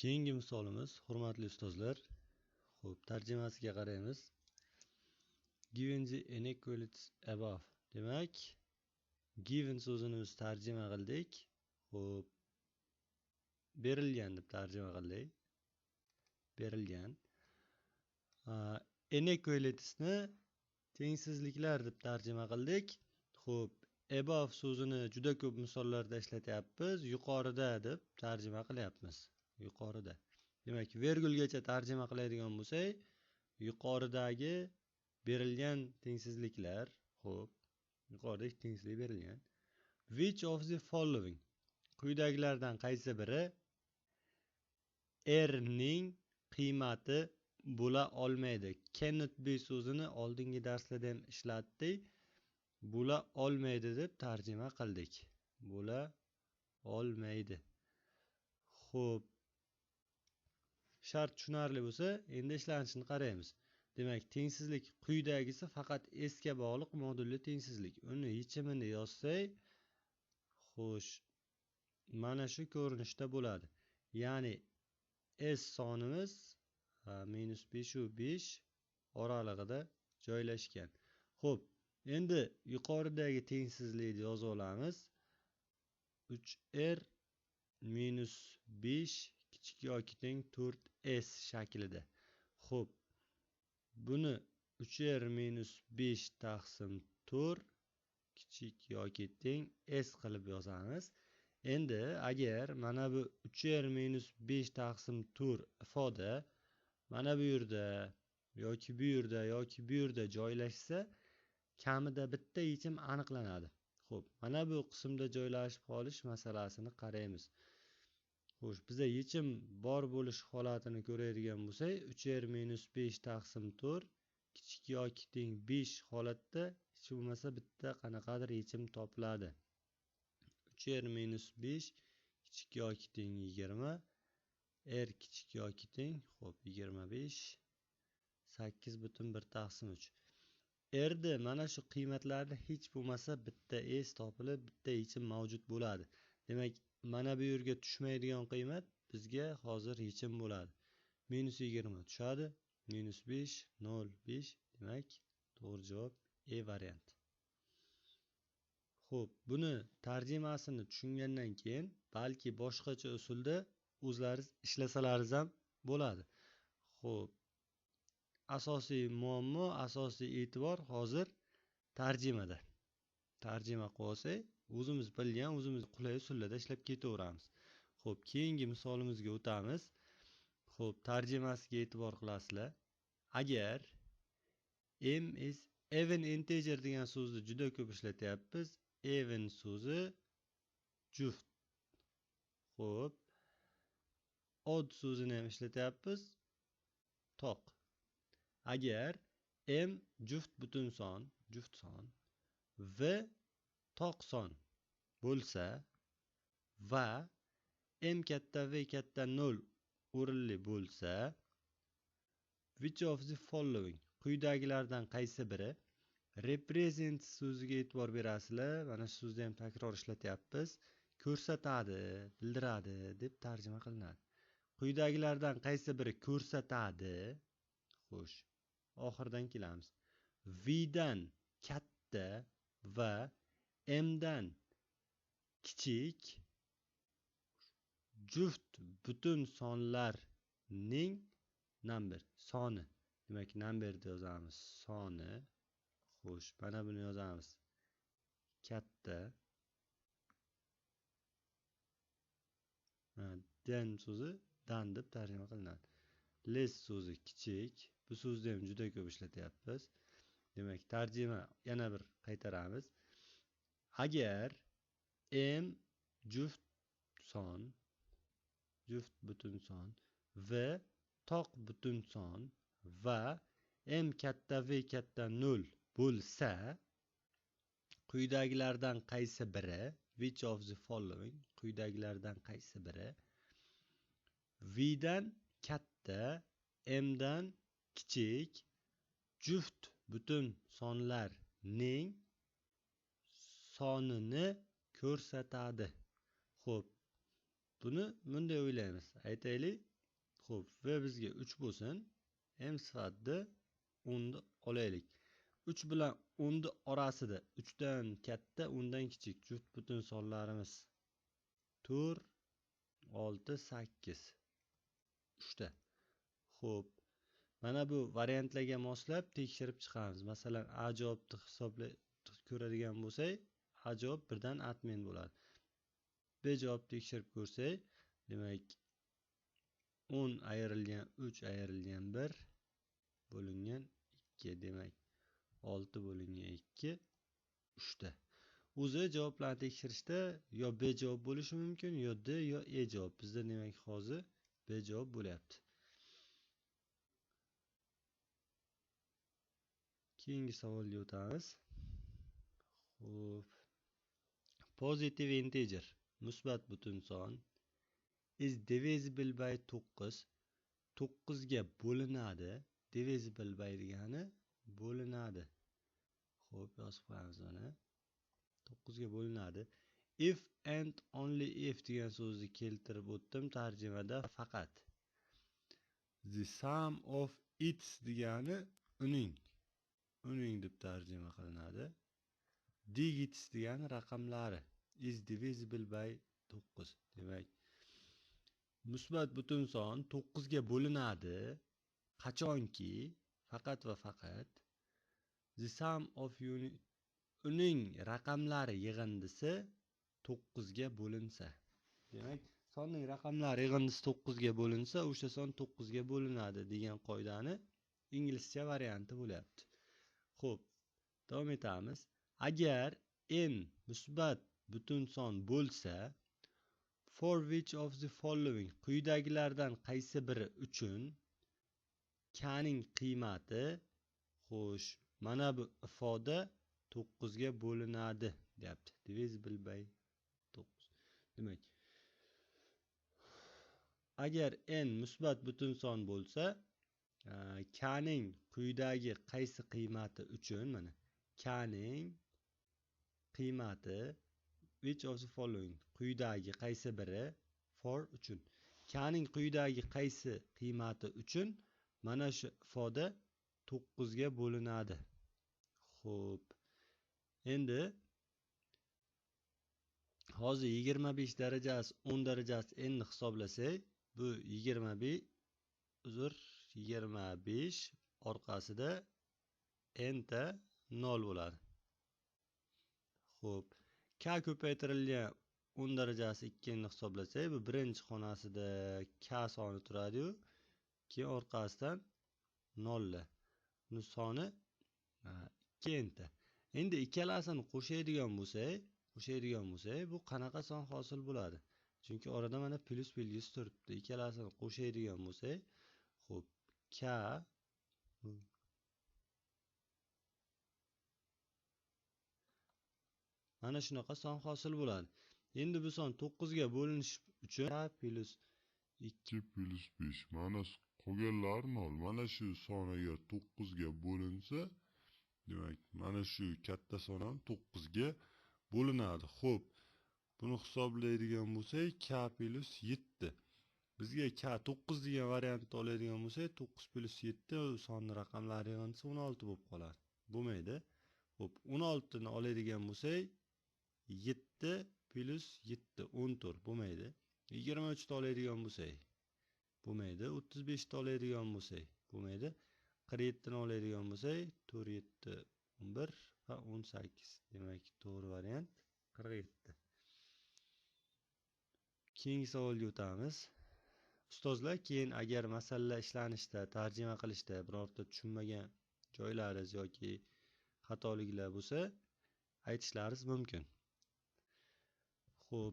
Keyingi misolimiz, hurmatli ustozlar. Xo'p, tarjimasiga qaraymiz. Given the inequalities above. Demak, given so'zini biz tarjima qildik. Xo'p, berilgan deb tarjima qildik. Berilgan. Inequalitiesni tengsizliklar deb tarjima qildik. Xo'p, above so'zini juda ko'p misollarda ishlatyapmiz. Yuqorida deb tarjima qilyapmiz. Yuqorida. Demak, vergulgacha tarjima qiladigan bo'lsak, yuqoridagi berilgan tengsizliklar, xo'p, yuqoridagi tengsizlik berilgan. Which of the following? Quyidagilardan qaysi biri r ning qiymati bo'la olmaydi? Cannot be so'zini oldingi darslarda ham ishlatdik. Bo'la olmaydi deb tarjima qildik. Bo'la olmaydi. Xo'p, shart tushunarli bo'lsa, endi ishlanishini qaraymiz. Demak, tengsizlik quyidagisi faqat s ga bog'liq modulli tengsizlik. Uni yechimini yozsak, xo'sh, mana shu ko'rinishda bo'ladi. Ya'ni s sonimiz -5 u 5 oralig'ida joylashgan. Xo'p, endi yuqoridagi tengsizlikni yozib olamiz. 3r - 5 kichik yoki teng 4s shaklida. Xo'p, buni 3r - 5 taqsim 4 kichik yoki teng s qilib yozamiz. Endi agar mana bu 3r - 5 taqsim 4 ifoda mana bu yerda yoki bu yerda yoki bu yerda joylashsa, kamida bitta yechim aniqlanadi. Xo'p, mana bu qismda joylashib qolish masalasini qaraymiz. Xo'sh, biza yechim bor bo'lish holatini ko'radigan bo'lsak, 3r - 5 taqsim 4 kichik yoki teng 5 holatda hech bo'lmasa bitta qanaqadir yechim topiladi. 3r - 5 kichik yoki teng 20, r kichik yoki teng, xo'p, 25, 8,1 taqsim 3. R'da mana shu qiymatlarda hech bo'lmasa bitta s topilib, bitta yechim mavjud bo'ladi. Demak, mana bu yerga tushmaydigan qiymat bizga hozir yechim bo'ladi. -20 tushadi, -5, 0, 5. Demak, to'g'ri javob E variant. Xo'p, buni tarjimasini tushungandan keyin balki boshqacha usulda o'zlaringiz ishlasalaringiz ham bo'ladi. Xo'p, asosiy muammo, asosiy e'tibor hozir tarjimada. Tarjima qilib olsak, o'zimiz bilgan, o'zimiz qulay usullarda ishlab ketaveramiz. Xo'p, keyingi misolimizga o'tamiz. Xo'p, tarjimasiga e'tibor qilasizlar. Agar m is even integer degan so'zni juda ko'p ishlatyapmiz. Even so'zi juft. Xo'p, odd so'zini ham ishlatyapmiz. Toq. Agar m juft butun son, v toq son bo'lsa va m katta v katta 0 o'rinli bo'lsa, which of the following? Quyidagilardan qaysi biri represents so'ziga e'tibor berasizlar. Mana shu so'zni ham takror ishlatyapmiz. Ko'rsatadi, bildiradi deb tarjima qilinadi. Quyidagilardan qaysi biri ko'rsatadi? Xo'sh, oxirdan kelamiz. V dan katta va m dan kichik juft butun sonlarning number soni. Demak, number deb yozamiz, soni. Xo'sh, mana buni yozamiz. Katta. Dan so'zi dan deb tarjima qilinadi. Less so'zi kichik. Bu so'zni ham juda ko'p ishlatyapmiz. Demak, tarjima yana bir qaytaramiz. Agar m juft son, juft butun son v toq butun son va m katta v katta 0 bo'lsa, quyidagilardan qaysi biri, which of the following, quyidagilardan qaysi biri v dan katta, m dan kichik juft butun sonlarning sonini ko'rsatadi. Xo'p, buni bunday o'ylaymiz. Aytaylik, Xo'p, v bizga 3 bo'lsin. M sifatida 10 ni olaylik. 3 bilan 10 ni orasida 3 dan katta, 10 dan kichik juft butun sonlarimiz 4, 6, 8. 3 ta. Xo'p, mana bu variantlarga moslab tekshirib chiqamiz. Masalan, A javobni hisoblab ko'radigan bo'lsak, A javob 1 dan atmen bo'ladi. B javob tekshirib ko'rsak, demak 10 ayrilgan 3 ayrilgan 1 bo'lingan 2, demak 6 bo'lingan 2, 3 ta. O'zi javoblarni tekshirishda yo B javob bo'lishi mumkin, yo D yo E javob. Bizda demak hozir B javob bo'lyapti. Keyingi savolga o'tamiz. Xo'p. Positive integer, musbat butun son is divisible by 9. 9 ga bo'linadi. Divisible by degani bo'linadi. Xo'p, yozib qo'yamiz mana. 9 ga bo'linadi. If and only if degan so'zni keltirib o'tdim tarjimada faqat. The sum of its degani uning deb tarjima qilinadi. Digits degani raqamlari is divisible by 9. Demak, musbat butun son 9 ga bo'linadi. Qachonki faqat va faqat the sum of uning raqamlari yig'indisi 9 ga bo'linsa. Demak, sonning raqamlari yig'indisi 9 ga bo'linsa, o'sha son 9 ga bo'linadi degan qoidani inglizcha varianti bo'lyapti. Xo'p, davom etamiz. Agar n musbat butun son bo'lsa, for which of the following quyidagilardan qaysi biri uchun k ning qiymati, xo'sh, mana bu ifoda 9 ga bo'linadi deyapti. Divisible by 9. Demak, agar n musbat butun son bo'lsa, k ning quyidagi qaysi qiymati uchun, mana k ning qiymati which of the following quyidagi qaysi biri for uchun, k ning quyidagi qaysi qiymati uchun mana shu ifoda 9 ga bo'linadi. Xo'p, endi hozir 25 darajasi 10 darajasi n ni hisoblasak, bu 25 orqasida n ta 0 bo'ladi. Xo'p, k ko'paytirilgan 10 darajasi 2 ni hisoblasak, bu birinchi xonasida k soni turadi-yu, keyin orqasidan 0. Buni soni 2 ta. Endi ikkalasini qo'shadigan bo'lsak, bu qanaqa son hosil bo'ladi? Chunki orada mana plus belgisi turibdi. Ikkalasini qo'shadigan bo'lsak, xo'p, k mana shunaqa son hosil bo'ladi. Endi bu son 9 ga bo'linish uchun k plus 2 plus 5 mana qolganlar 0. Mana shu son agar 9 ga bo'linsa, demak, mana shu katta son ham 9 ga bo'linadi. Xo'p, buni hisoblaydigan bo'lsak, k plus 7. Bizga k 9 degan variantni oladigan bo'lsak, 9 plus 7 sonning raqamlari yig'indisi 16 bo'lib qoladi. Bo'lmaydi. Xo'p, 16 ni oladigan bo'lsak, 7 plus 7 14 bo'lmaydi. 23 ni oladigan bo'lsak, bo'lmaydi. 35 ni oladigan bo'lsak, bo'lmaydi. 47 ni oladigan bo'lsak, 4 7 11 va 18. Demak, to'g'ri variant 47. Keyingi savolga o'tamiz. Ustozlar, keyin agar masalalar ishlanishda, tarjima qilishda birorta tushunmagan joylaringiz yoki xatoliklar bo'lsa, aytishlaringiz mumkin. Xo'p,